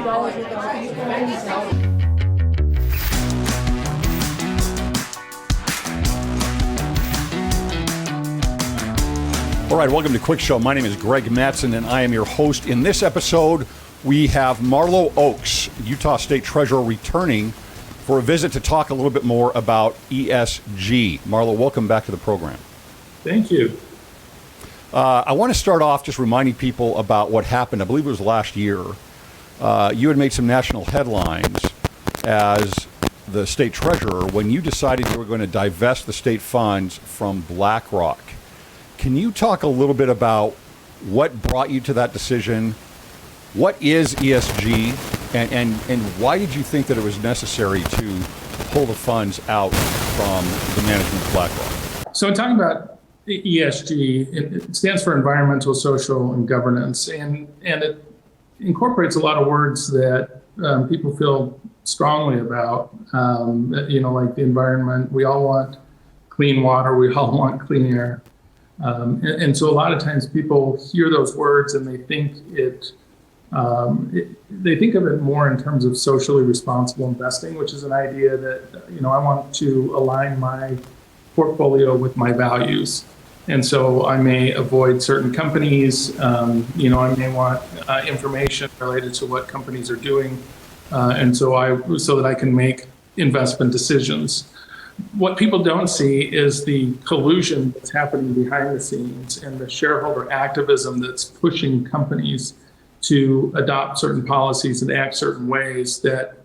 All right, welcome to Cwic Show. My name is Greg Mattson, and I am your host. In this episode, we have Marlo Oaks, Utah State Treasurer, returning for a visit to talk a little bit more about ESG. Marlo, welcome back to the program. Thank you. I want to start off just reminding people about what happened. I believe it was last year. You had made some national headlines as the state treasurer when you decided you were going to divest the state funds from BlackRock. Can you talk a little bit about what brought you to that decision? What is ESG? And why did you think that it was necessary to pull the funds out from the management of BlackRock? So talking about ESG, it stands for environmental, social, and governance. And it incorporates a lot of words that people feel strongly about, like the environment. We all want clean water. We all want clean air. And so a lot of times people hear those words and they think they think of it more in terms of socially responsible investing, which is an idea that, I want to align my portfolio with my values. And so I may avoid certain companies, I may want information related to what companies are doing. And so that I can make investment decisions. What people don't see is the collusion that's happening behind the scenes and the shareholder activism that's pushing companies to adopt certain policies and act certain ways that,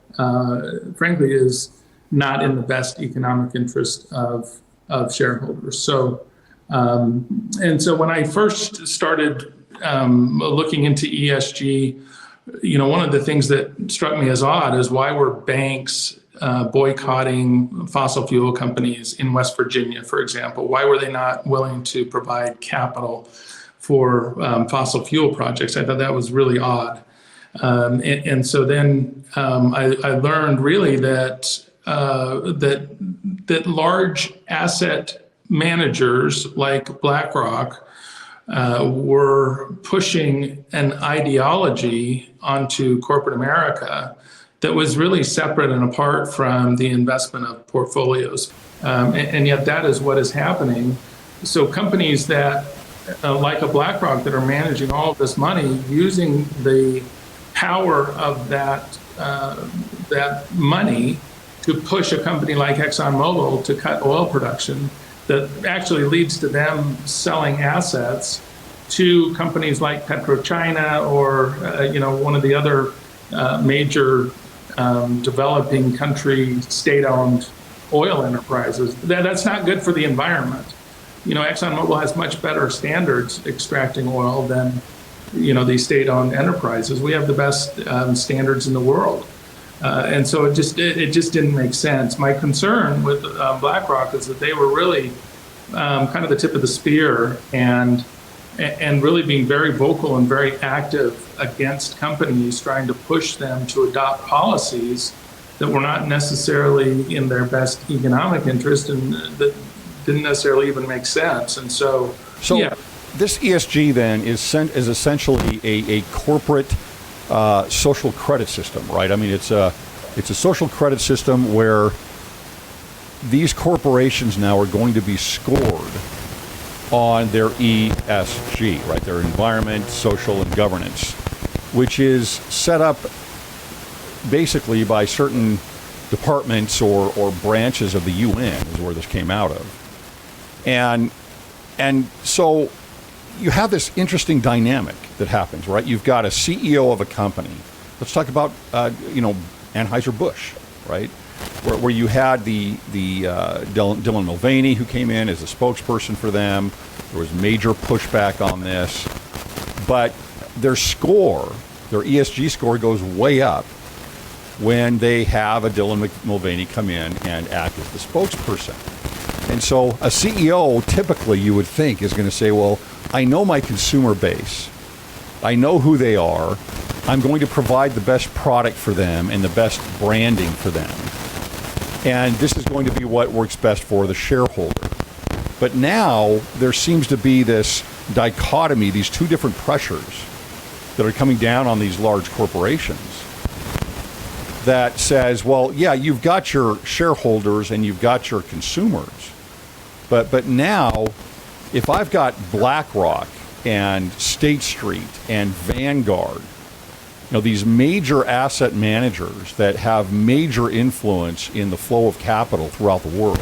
frankly, is not in the best economic interest of shareholders. So, and so when I first started looking into ESG, one of the things that struck me as odd is why were banks boycotting fossil fuel companies in West Virginia, for example? Why were they not willing to provide capital for fossil fuel projects? I thought that was really odd. And so then I learned really that large asset managers like BlackRock were pushing an ideology onto corporate America that was really separate and apart from the investment of portfolios. And yet that is what is happening. So companies that, like a BlackRock, that are managing all of this money, using the power of that money to push a company like ExxonMobil to cut oil production, that actually leads to them selling assets to companies like PetroChina or one of the other major developing country state-owned oil enterprises. That's not good for the environment. ExxonMobil has much better standards extracting oil than these state-owned enterprises. We have the best standards in the world. And so it just didn't make sense. My concern with BlackRock is that they were really kind of the tip of the spear and really being very vocal and very active against companies, trying to push them to adopt policies that were not necessarily in their best economic interest and that didn't necessarily even make sense. And so yeah. This ESG then is essentially a corporate social credit system, right? I mean, it's a social credit system where these corporations now are going to be scored on their ESG, right? Their environment, social, and governance, which is set up basically by certain departments or branches of the UN is where this came out of. And so you have this interesting dynamic that happens, right? You've got a CEO of a company. Let's talk about, Anheuser-Busch, right? Where you had the Dillan Mulvaney who came in as a spokesperson for them. There was major pushback on this. But their ESG score goes way up when they have a Dillan Mulvaney come in and act as the spokesperson. And so a CEO typically, you would think, is going to say, well, I know my consumer base. I know who they are. I'm going to provide the best product for them and the best branding for them. And this is going to be what works best for the shareholder. But now there seems to be this dichotomy, these two different pressures that are coming down on these large corporations. that says, well, yeah, you've got your shareholders and you've got your consumers, but now, if I've got BlackRock and State Street and Vanguard, these major asset managers that have major influence in the flow of capital throughout the world.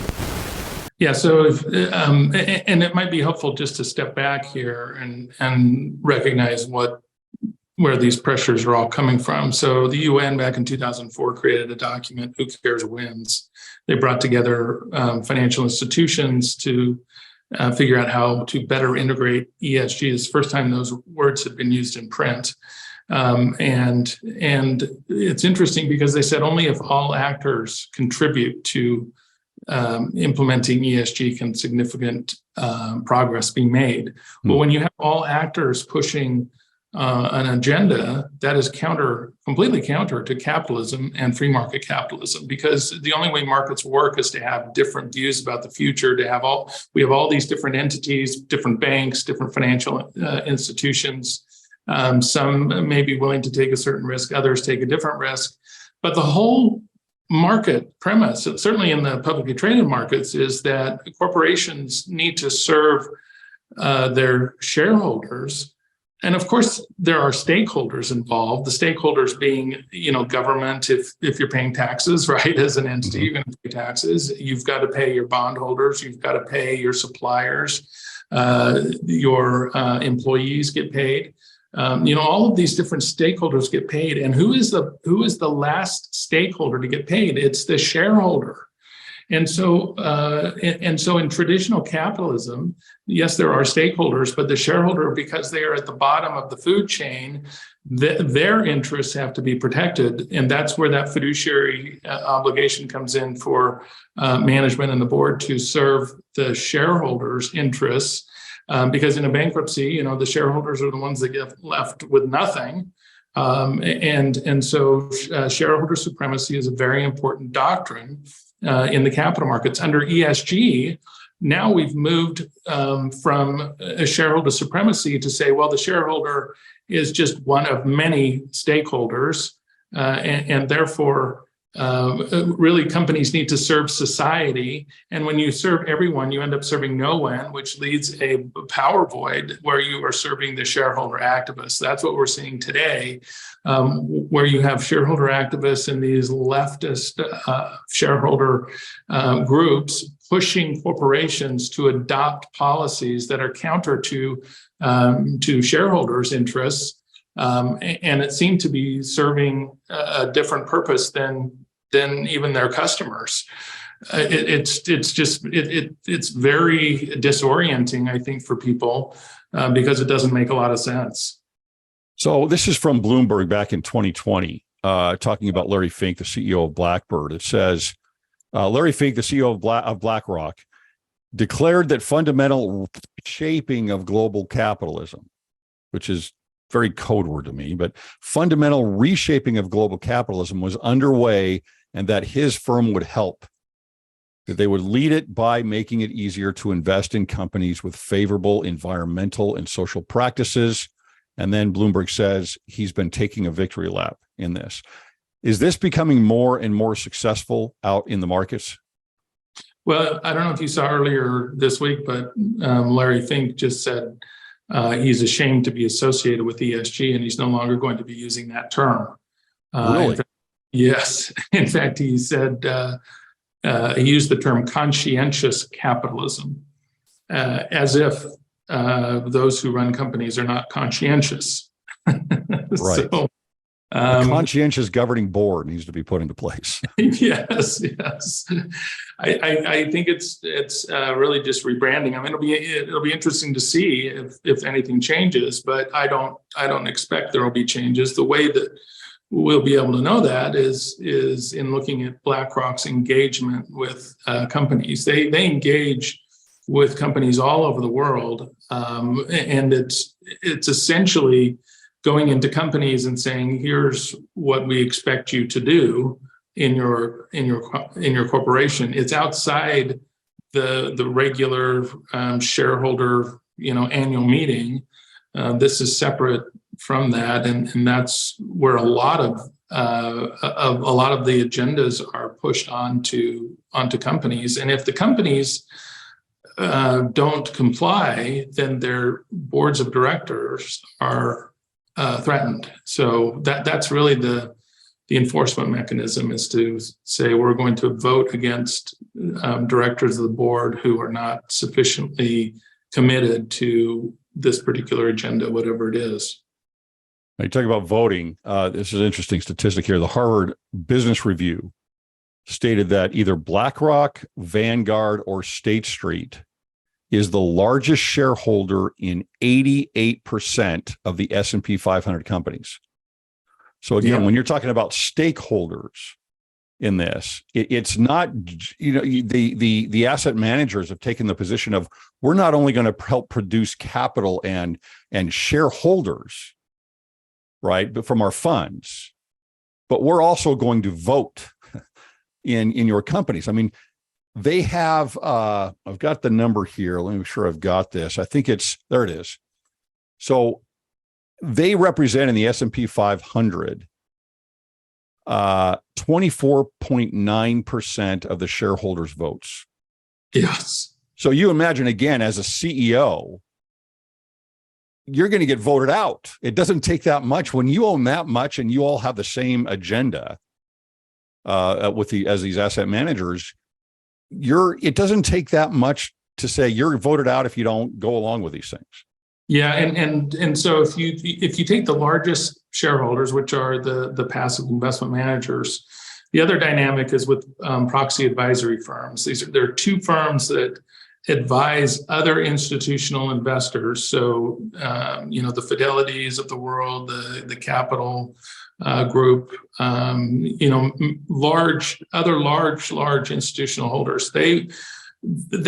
Yeah, so and it might be helpful just to step back here and recognize where these pressures are all coming from. So the UN back in 2004 created a document, Who Cares Wins. They brought together financial institutions to figure out how to better integrate ESG. It's the first time those words had been used in print. And it's interesting because they said only if all actors contribute to implementing ESG can significant progress be made. But when you have all actors pushing an agenda, that is completely counter to capitalism and free market capitalism, because the only way markets work is to have different views about the future, we have all these different entities, different banks, different financial institutions. Some may be willing to take a certain risk, others take a different risk. But the whole market premise, certainly in the publicly traded markets, is that corporations need to serve their shareholders. And of course, there are stakeholders involved. The stakeholders being, government. If you're paying taxes, right, as an entity, you're going to pay taxes. You've got to pay your bondholders. You've got to pay your suppliers. Your employees get paid. All of these different stakeholders get paid. And who is the last stakeholder to get paid? It's the shareholder. And so in traditional capitalism, yes, there are stakeholders, but the shareholder, because they are at the bottom of the food chain, their interests have to be protected. And that's where that fiduciary obligation comes in for management and the board to serve the shareholders' interests. Because in a bankruptcy, the shareholders are the ones that get left with nothing. And so shareholder supremacy is a very important doctrine in the capital markets. Under ESG, now we've moved from a shareholder supremacy to say, well, the shareholder is just one of many stakeholders, and therefore, really companies need to serve society. And when you serve everyone, you end up serving no one, which leads a power void where you are serving the shareholder activists. That's what we're seeing today, where you have shareholder activists and these leftist shareholder groups pushing corporations to adopt policies that are counter to shareholders' interests. And it seemed to be serving a different purpose than even their customers. It's very disorienting, I think, for people because it doesn't make a lot of sense. So this is from Bloomberg back in 2020, talking about Larry Fink, the CEO of Blackbird. It says, Larry Fink, the CEO of BlackRock, declared that fundamental shaping of global capitalism, which is very code word to me, but fundamental reshaping of global capitalism was underway, and that his firm would help, that they would lead it by making it easier to invest in companies with favorable environmental and social practices. And then Bloomberg says he's been taking a victory lap in this. Is this becoming more and more successful out in the markets? Well, I don't know if you saw earlier this week, but Larry Fink just said he's ashamed to be associated with ESG, and he's no longer going to be using that term. Really? Yes. In fact, he said he used the term conscientious capitalism, as if those who run companies are not conscientious. Right. So, a conscientious governing board needs to be put into place. Yes. I think it's really just rebranding. I mean, it'll be interesting to see if anything changes, but I don't expect there will be changes. The way that we'll be able to know that is in looking at BlackRock's engagement with companies. They engage with companies all over the world, and it's essentially going into companies and saying, here's what we expect you to do in your corporation. It's outside the regular shareholder annual meeting. This is separate from that, and that's where a lot of a lot of the agendas are pushed onto companies, and if the companies don't comply, then their boards of directors are threatened. So that's really the enforcement mechanism, is to say we're going to vote against directors of the board who are not sufficiently committed to this particular agenda, whatever it is. Now, you talk about voting. This is an interesting statistic here. The Harvard Business Review stated that either BlackRock, Vanguard, or State Street is the largest shareholder in 88% of the S&P 500 companies. So again, when you're talking about stakeholders in this, it's not, the asset managers have taken the position of, we're not only going to help produce capital and shareholders, right, but from our funds, but we're also going to vote in your companies. I mean, they have, I've got the number here. Let me make sure I've got this. I think there it is. So they represent in the S&P 500, 24.9% of the shareholders' votes. Yes. So you imagine, again, as a CEO, you're going to get voted out. It doesn't take that much. When you own that much and you all have the same agenda as these asset managers, it doesn't take that much to say you're voted out if you don't go along with these things. Yeah, and so if you take the largest shareholders, which are the passive investment managers, the other dynamic is with proxy advisory firms. There are two firms that advise other institutional investors. So the Fidelities of the world, the Capital Group, large institutional holders. They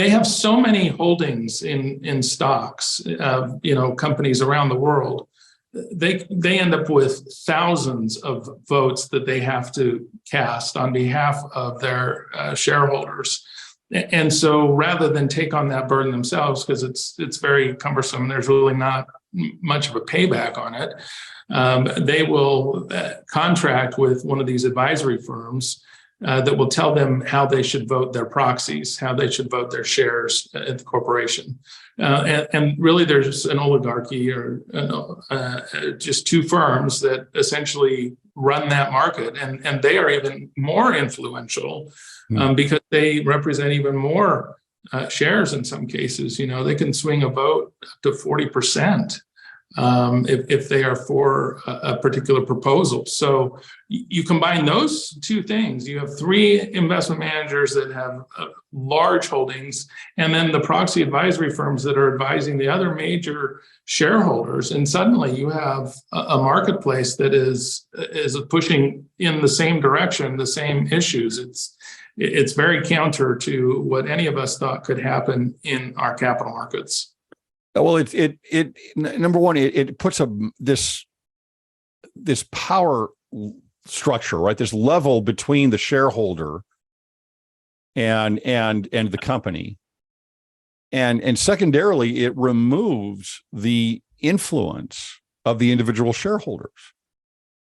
have so many holdings in stocks of companies around the world. They end up with thousands of votes that they have to cast on behalf of their shareholders. And so rather than take on that burden themselves, because it's very cumbersome, there's really not much of a payback on it, they will contract with one of these advisory firms that will tell them how they should vote their proxies, how they should vote their shares at the corporation. And really there's an oligarchy or just two firms that essentially run that market. And they are even more influential because they represent even more shares in some cases. They can swing a vote up to 40%. If they are for a particular proposal. So you combine those two things. You have three investment managers that have large holdings, and then the proxy advisory firms that are advising the other major shareholders. And suddenly you have a marketplace that is pushing in the same direction, the same issues. It's very counter to what any of us thought could happen in our capital markets. Well, it number one, it puts this power structure, right? This level between the shareholder and the company, and secondarily, it removes the influence of the individual shareholders.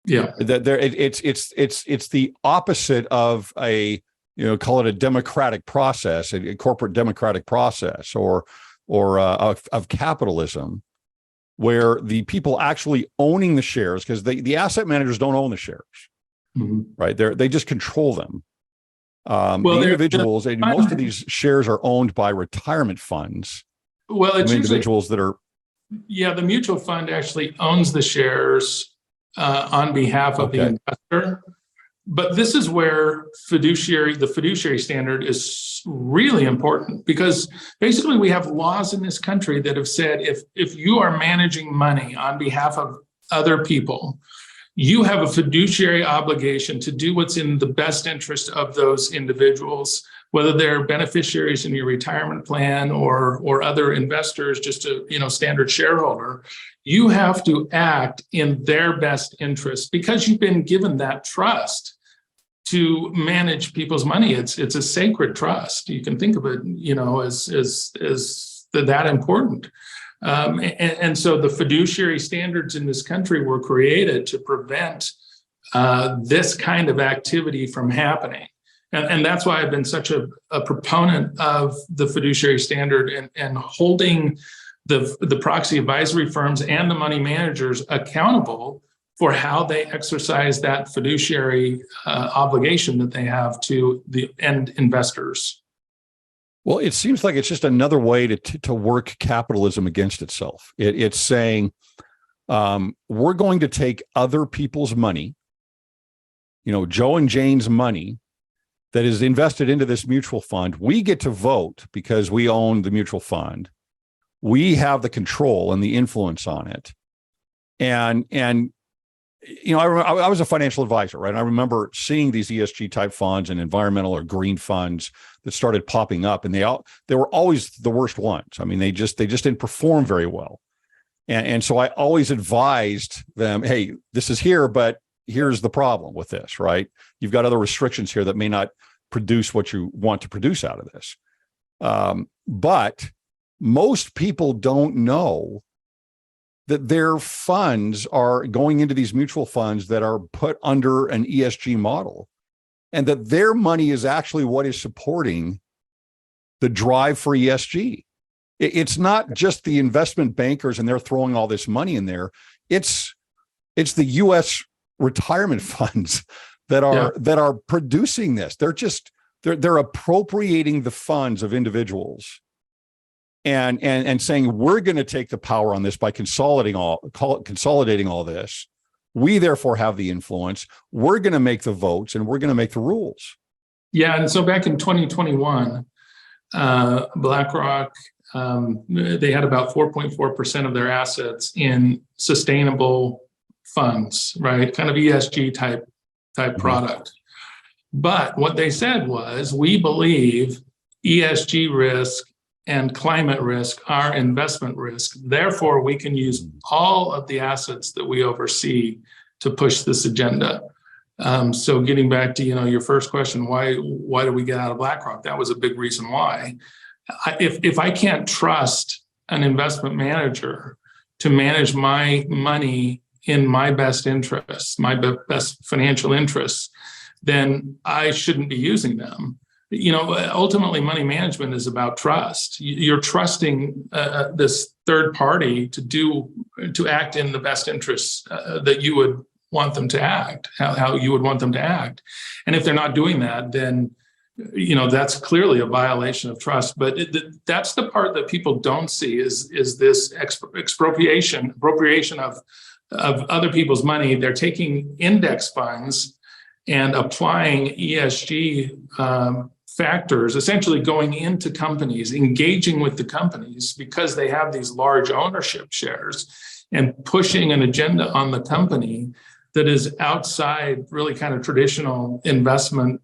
Yeah, it's the opposite of call it a democratic process, a corporate democratic process, or of capitalism, where the people actually owning the shares, because the asset managers don't own the shares, right? They just control them. The individuals, and most of these shares are owned by retirement funds. Well, it's individuals that are. Yeah, the mutual fund actually owns the shares on behalf of the investor. But this is where the fiduciary standard is really important, because basically we have laws in this country that have said if you are managing money on behalf of other people, you have a fiduciary obligation to do what's in the best interest of those individuals, whether they're beneficiaries in your retirement plan or other investors, just a standard shareholder. You have to act in their best interest because you've been given that trust to manage people's money. It's a sacred trust. You can think of it, as that important. And so the fiduciary standards in this country were created to prevent this kind of activity from happening. And that's why I've been such a proponent of the fiduciary standard and holding the proxy advisory firms and the money managers accountable for how they exercise that fiduciary obligation that they have to the end investors. Well, it seems like it's just another way to work capitalism against itself. It's saying we're going to take other people's money, Joe and Jane's money that is invested into this mutual fund. We get to vote because we own the mutual fund. We have the control and the influence on it. And I was a financial advisor, right? I remember seeing these ESG type funds and environmental or green funds that started popping up, and they were always the worst ones. I mean, they just didn't perform very well. And so I always advised them, hey, this is here, but here's the problem with this, right? You've got other restrictions here that may not produce what you want to produce out of this. But most people don't know that their funds are going into these mutual funds that are put under an ESG model, and that their money is actually what is supporting the drive for ESG. It's not just the investment bankers and they're throwing all this money in there. It's the U.S. retirement funds that are producing this. They're appropriating the funds of individuals and saying, we're going to take the power on this by consolidating all this. We therefore have the influence. We're going to make the votes and we're going to make the rules. Yeah, and so back in 2021, BlackRock, they had about 4.4% of their assets in sustainable funds, right? Kind of ESG type product. But what they said was, we believe ESG risk and climate risk are investment risk. Therefore, we can use all of the assets that we oversee to push this agenda. So getting back to your first question, why did we get out of BlackRock? That was a big reason why. If I can't trust an investment manager to manage my money in my best interests, my best financial interests, then I shouldn't be using them. Ultimately, money management is about trust. You're trusting this third party to act in the best interests that you would want them to act, how you would want them to act. And if they're not doing that, then that's clearly a violation of trust. But that's the part that people don't see is this expropriation of other people's money. They're taking index funds and applying ESG factors, essentially going into companies, engaging with the companies because they have these large ownership shares, and pushing an agenda on the company that is outside really kind of traditional investment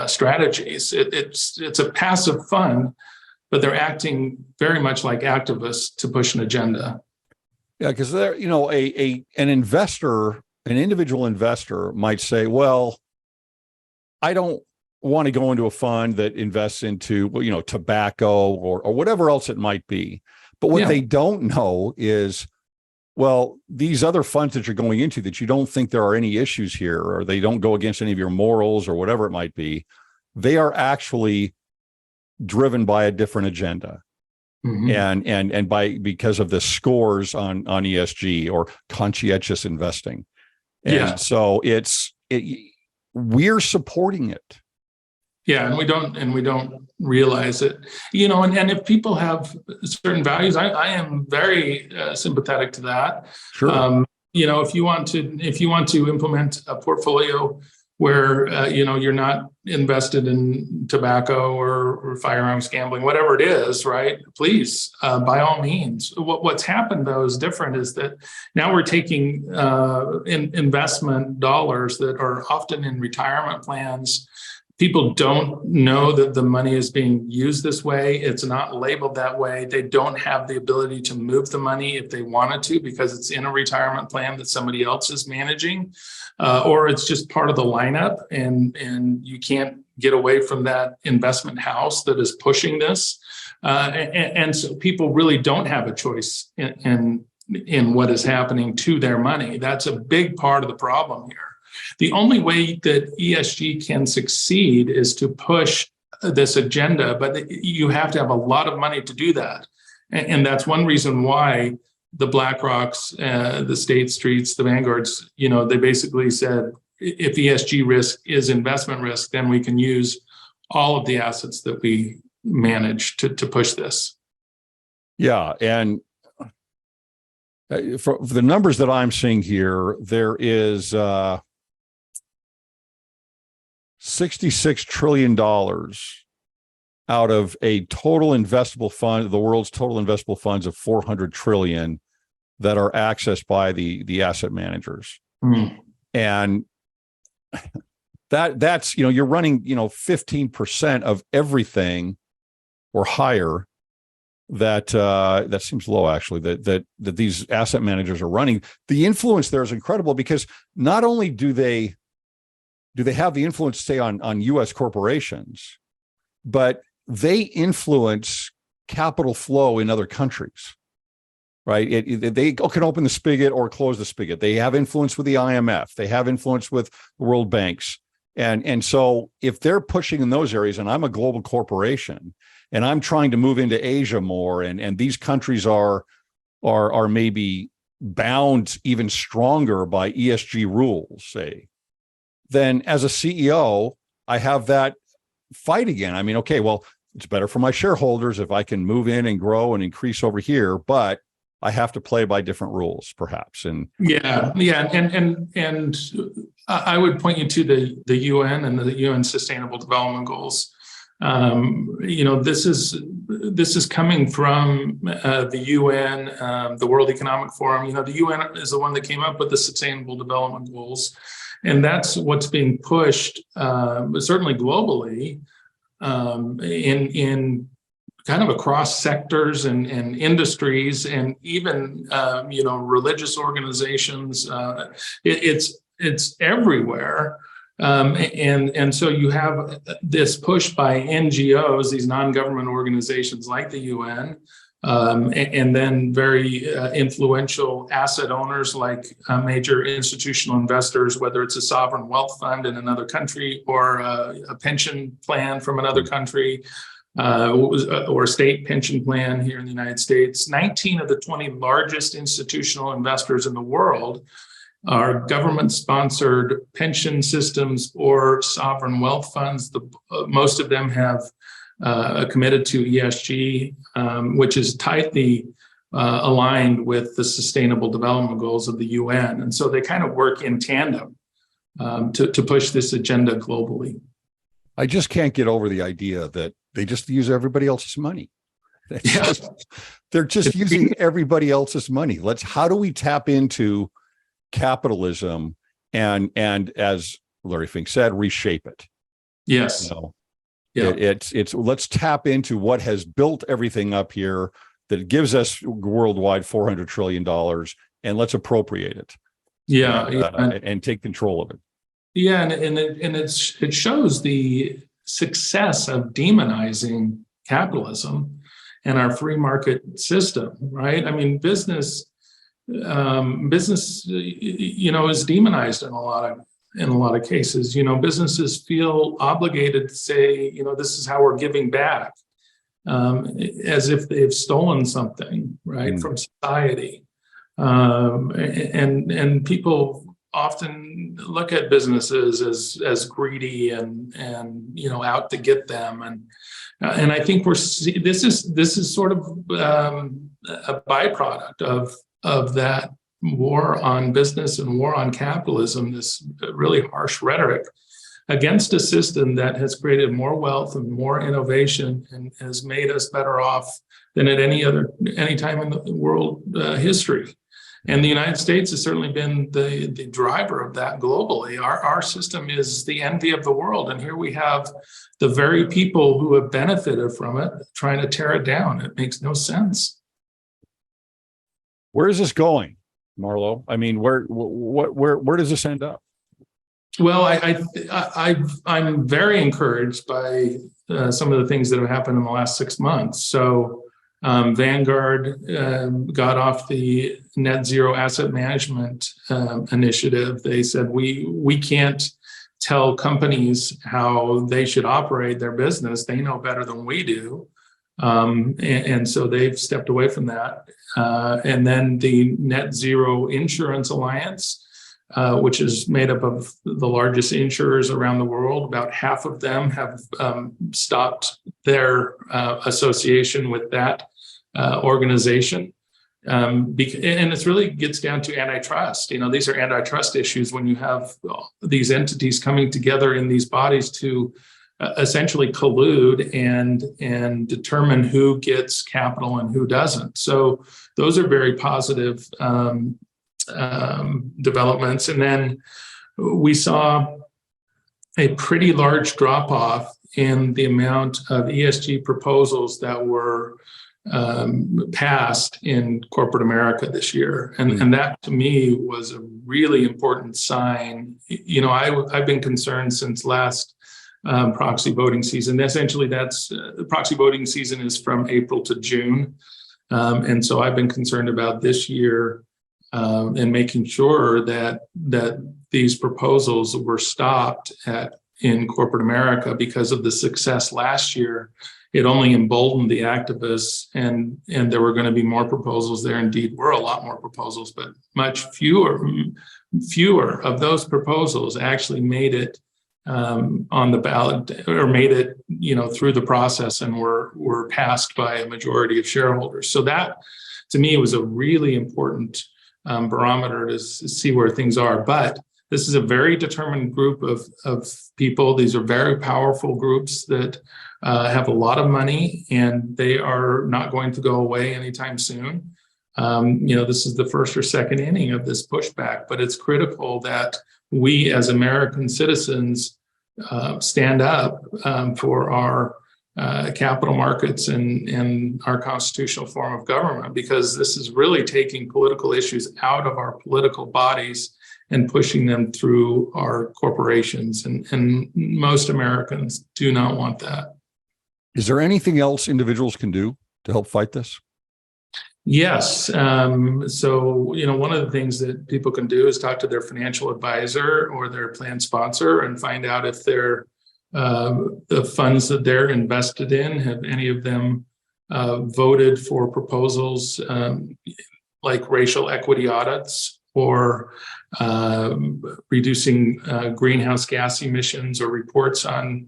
strategies. It's a passive fund, but they're acting very much like activists to push an agenda. Yeah, because they're an investor. An individual investor might say, well, I don't want to go into a fund that invests into, tobacco or whatever else it might be. But what they don't know is, well, these other funds that you're going into that you don't think there are any issues here, or they don't go against any of your morals or whatever it might be, they are actually driven by a different agenda. Mm-hmm. And because of the scores on ESG or conscientious investing. And so we're supporting it. Yeah, and we don't realize it, and if people have certain values, I am very sympathetic to that. Sure. If you want to implement a portfolio where you're not invested in tobacco or firearms gambling, whatever it is, right? Please, by all means. What's happened though is different. Is that now we're taking investment dollars that are often in retirement plans. People don't know that the money is being used this way. It's not labeled that way. They don't have the ability to move the money if they wanted to because it's in a retirement plan that somebody else is managing, or it's just part of the lineup, and you can't get away from that investment house that is pushing this. And so people really don't have a choice in in what is happening to their money. That's a big part of the problem here. The only way that ESG can succeed is to push this agenda, but you have to have a lot of money to do that. And that's one reason why the BlackRocks, the State Streets, the Vanguards, they basically said, if ESG risk is investment risk, then we can use all of the assets that we manage to push this. Yeah, and for the numbers that I'm seeing here, there is $66 trillion out of a total investable fund, the world's total investable funds of 400 trillion that are accessed by the asset managers. And that's, you're running, 15% of everything or higher that seems low, actually, that these asset managers are running. The influence there is incredible, because not only do they have the influence, say, on U.S. corporations, but they influence capital flow in other countries, right? They can open the spigot or close the spigot. They have influence with the IMF. They have influence with the world banks. And so if they're pushing in those areas, and I'm a global corporation, and I'm trying to move into Asia more, and these countries are maybe bound even stronger by ESG rules, say, then as a CEO, I have that fight again. I mean, okay, well, it's better for my shareholders if I can move in and grow and increase over here, but I have to play by different rules, perhaps. And and I would point you to the UN and the UN Sustainable Development Goals. This is coming from the UN, the World Economic Forum. The UN is the one that came up with the Sustainable Development Goals, and that's what's being pushed, certainly globally, in kind of across sectors and industries, and even religious organizations. It's everywhere. And so you have this push by NGOs, these non-government organizations like the UN, and then very influential asset owners like major institutional investors, whether it's a sovereign wealth fund in another country or a pension plan from another country, or a state pension plan here in the United States. 19 of the 20 largest institutional investors in the world are government-sponsored pension systems or sovereign wealth funds. Most of them have committed to ESG, which is tightly aligned with the Sustainable Development Goals of the UN. And so they kind of work in tandem to push this agenda globally. I just can't get over the idea that they just use everybody else's money. They're just using everybody else's money. How do we tap into capitalism and as Larry Fink said, reshape it? Yes. It's let's tap into what has built everything up here that gives us worldwide $400 trillion, and let's appropriate it. And take control of it. Yeah, and it shows the success of demonizing capitalism and our free market system, right? I mean, business is demonized in a lot of cases. Businesses feel obligated to say, this is how we're giving back, as if they've stolen something, right, from society, and people often look at businesses as greedy and out to get them, and I think this is sort of a byproduct of that war on business and war on capitalism, this really harsh rhetoric against a system that has created more wealth and more innovation and has made us better off than at any time in the world history. And the United States has certainly been the driver of that globally. Our system is the envy of the world. And here we have the very people who have benefited from it trying to tear it down. It makes no sense. Where is this going, Marlo? I mean, where does this end up? Well, I'm very encouraged by some of the things that have happened in the last 6 months. So Vanguard got off the net zero asset management initiative. They said we can't tell companies how they should operate their business. They know better than we do. And so they've stepped away from that. And then the Net Zero Insurance Alliance, which is made up of the largest insurers around the world. About half of them have stopped their association with that organization. And it really gets down to antitrust. These are antitrust issues when you have these entities coming together in these bodies to essentially collude and determine who gets capital and who doesn't. So those are very positive developments. And then we saw a pretty large drop off in the amount of ESG proposals that were passed in corporate America this year. And that to me was a really important sign. I've been concerned since last proxy voting season. Essentially, the proxy voting season is from April to June. And so I've been concerned about this year and making sure that these proposals were stopped in corporate America because of the success last year. It only emboldened the activists, and there were going to be more proposals. There indeed were a lot more proposals, but much fewer of those proposals actually made it on the ballot or made it, through the process and were passed by a majority of shareholders. So that, to me, was a really important barometer to see where things are. But this is a very determined group of people. These are very powerful groups that have a lot of money, and they are not going to go away anytime soon. This is the first or second inning of this pushback, but it's critical that we as American citizens stand up for our capital markets and our constitutional form of government, because this is really taking political issues out of our political bodies and pushing them through our corporations. And most Americans do not want that. Is there anything else individuals can do to help fight this? Yes. So, one of the things that people can do is talk to their financial advisor or their plan sponsor and find out if the funds that they're invested in, have any of them voted for proposals like racial equity audits or reducing greenhouse gas emissions or reports on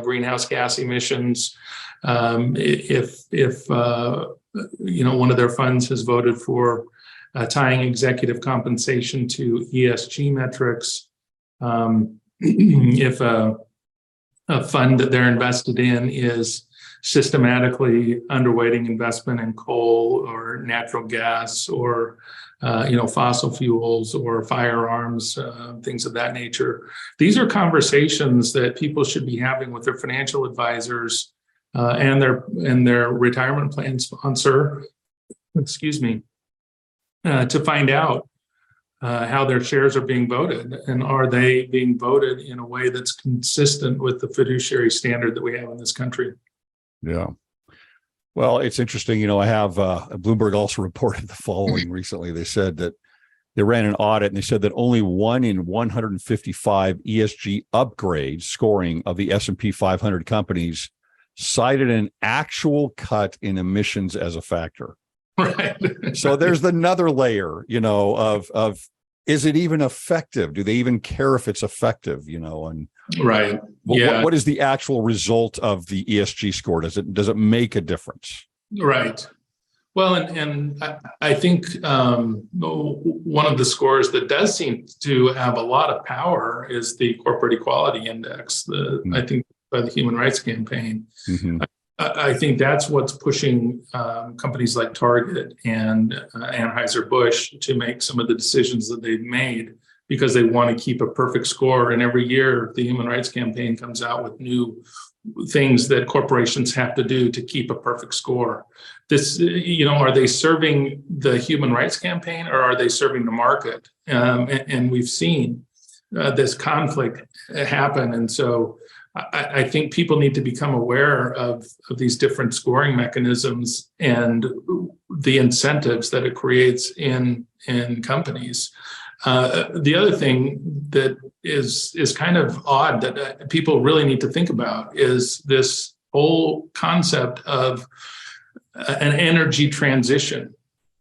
greenhouse gas emissions. If one of their funds has voted for tying executive compensation to ESG metrics. If a fund that they're invested in is systematically underweighting investment in coal or natural gas or fossil fuels or firearms, things of that nature. These are conversations that people should be having with their financial advisors and their retirement plan sponsor, to find out how their shares are being voted, and are they being voted in a way that's consistent with the fiduciary standard that we have in this country. Yeah. Well, it's interesting. I have Bloomberg also reported the following recently. They said that they ran an audit and they said that only 1 in 155 ESG upgrades scoring of the S&P 500 companies cited an actual cut in emissions as a factor. Right. So there's another layer, of is it even effective? Do they even care if it's effective? And right. What is the actual result of the ESG score? Does it make a difference? Right. Well, and I think one of the scores that does seem to have a lot of power is the Corporate Equality Index. I think by the Human Rights Campaign. Mm-hmm. I think that's what's pushing companies like Target and Anheuser-Busch to make some of the decisions that they've made, because they want to keep a perfect score. And every year, the Human Rights Campaign comes out with new things that corporations have to do to keep a perfect score. This, are they serving the Human Rights Campaign or are they serving the market? And we've seen this conflict happen. And so I think people need to become aware of these different scoring mechanisms and the incentives that it creates in companies. The other thing that is kind of odd that people really need to think about is this whole concept of an energy transition.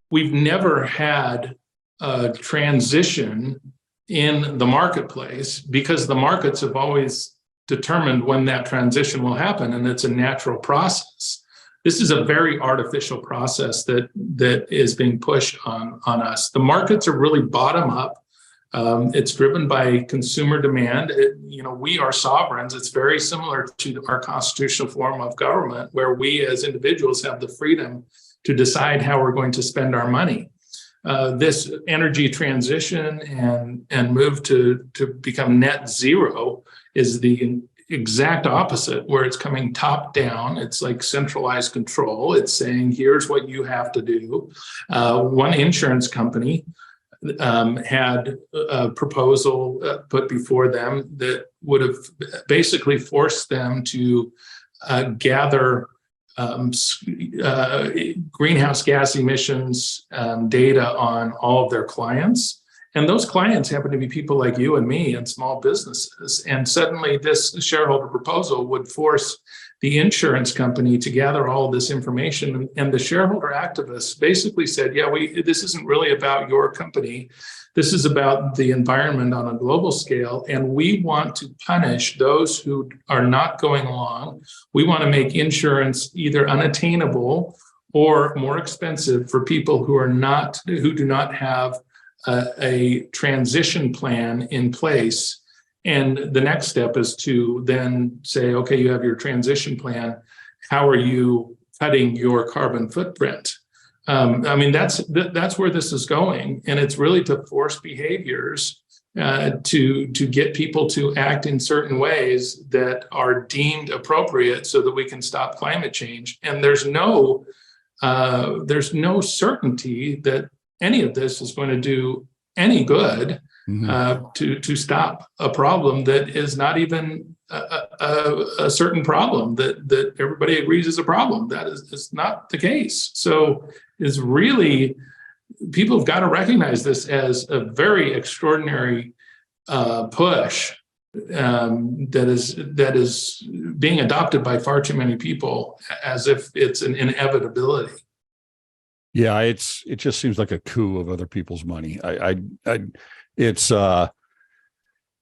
We've never had a transition in the marketplace because the markets have always determined when that transition will happen, and it's a natural process. This is a very artificial process that is being pushed on us. The markets are really bottom up. It's driven by consumer demand. We are sovereigns. It's very similar to our constitutional form of government, where we as individuals have the freedom to decide how we're going to spend our money. This energy transition and move to become net zero is the exact opposite, where it's coming top down. It's like centralized control. It's saying, here's what you have to do. One insurance company had a proposal put before them that would have basically forced them to gather greenhouse gas emissions data on all of their clients. And those clients happen to be people like you and me and small businesses. And suddenly this shareholder proposal would force the insurance company to gather all of this information. And the shareholder activists basically said, yeah, this isn't really about your company. This is about the environment on a global scale. And we want to punish those who are not going along. We want to make insurance either unattainable or more expensive for people who do not have a transition plan in place. And the next step is to then say, okay, you have your transition plan. How are you cutting your carbon footprint? That's where this is going. And it's really to force behaviors to get people to act in certain ways that are deemed appropriate so that we can stop climate change. And there's no certainty that any of this is going to do any good to stop a problem that is not even a certain problem that everybody agrees is a problem. That is not the case. So it's really, people have got to recognize this as a very extraordinary push that is being adopted by far too many people as if it's an inevitability. Yeah, it just seems like a coup of other people's money. It's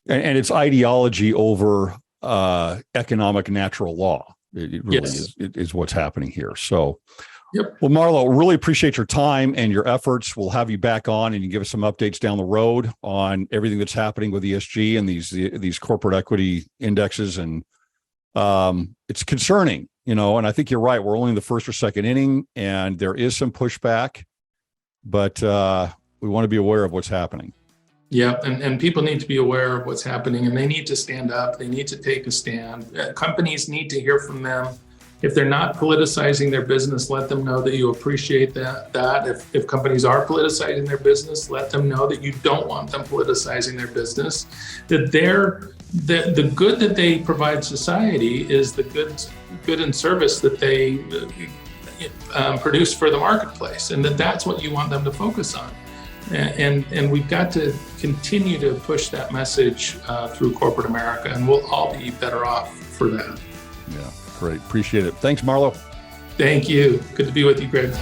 it's ideology over economic natural law. It really is what's happening here. So, yep. Well, Marlo, really appreciate your time and your efforts. We'll have you back on, and you can give us some updates down the road on everything that's happening with ESG and these corporate equity indexes. And it's concerning, and I think you're right. We're only in the first or second inning, and there is some pushback, but we want to be aware of what's happening. Yeah, and people need to be aware of what's happening, and they need to stand up. They need to take a stand. Companies need to hear from them. If they're not politicizing their business, let them know that you appreciate that. If companies are politicizing their business, let them know that you don't want them politicizing their business. That the good that they provide society is the good and service that they produce for the marketplace, and that's what you want them to focus on. And we've got to continue to push that message through corporate America, and we'll all be better off for that. Yeah, great. Appreciate it. Thanks, Marlo. Thank you. Good to be with you, Greg.